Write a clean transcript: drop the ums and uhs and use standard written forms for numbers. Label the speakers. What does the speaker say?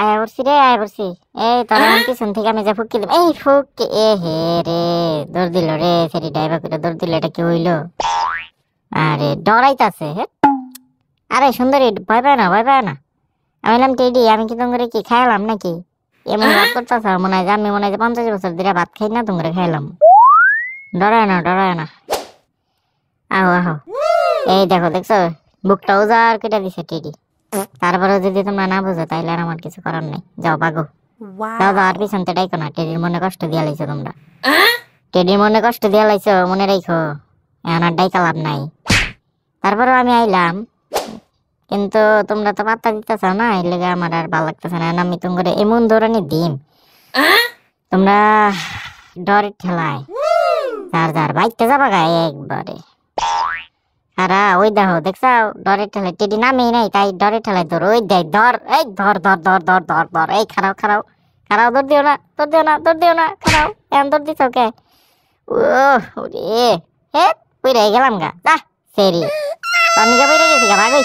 Speaker 1: আয়া করছি রে, আয়া করছি। এই তোরা পিছন থেকে আমি যা ফুকিলাম, এই ফুক, এ হে রে, দৌড় দিল রে, সেটি ড্রাইভার করে দৌড় দিল, এটা কি হইলো? আরে ডরাইতাছে। আরে সুন্দরী, ভয় পায় না, ভয় পায় না। আমি বললাম টেডি, আমি কি তোমার কি খাইলাম নাকি? এমন ভাব করতেছ মনে হয় যে আমি মনে হয় 50 বছর ধরে ভাত খাই না, তোমরা খাইলাম। ডরায় না, ডরায় না। আহো আহো, এই দেখো, দেখছো বুকটা উজাড় কেটে দিছে টেডি। তারপরে যদি তোমরা না বুঝো তাইলে আর আমার কিছু করার নাই, যাও ভাগো। যাও যাও, আর পিছনতে ডাইকো না, টেডির মনে কষ্ট দিয়া লাইছো তোমরা। টেডির মনে কষ্ট দিয়া লাইছো, মনে রাখো, এখন আর ডাইকা লাভ নাই। তারপরে আমি আইলাম, কিন্তু তোমরা তো পাত্তা দিতেছ না, এর লেগে আমার আর ভালো লাগতেছে না। আমি তোমার এমন ধরনের দিম, তোমরা ডরের ঠেলায় যার যার বাইতে যাবা গায়ে একবারে। আরা ওই দেখো, দেখছো ডরের ঠেলায় টেডি নামেই নাই, তাই ডরের ঠেলায় ধর, ওই দেখ ধর, এই ধর ধর ধর ধর ধর ধর, এই খারাও খারাও খারাও, দৌড় দিও না, দৌড় দিও না, দৌড় দিও না, খারাও, এমন দৌড় দিছ ওকে। ও ওরে, হে পইরা গেলাম গা, যা সেরি, তোর নিকে পইরা গেছি গা, ভাগই।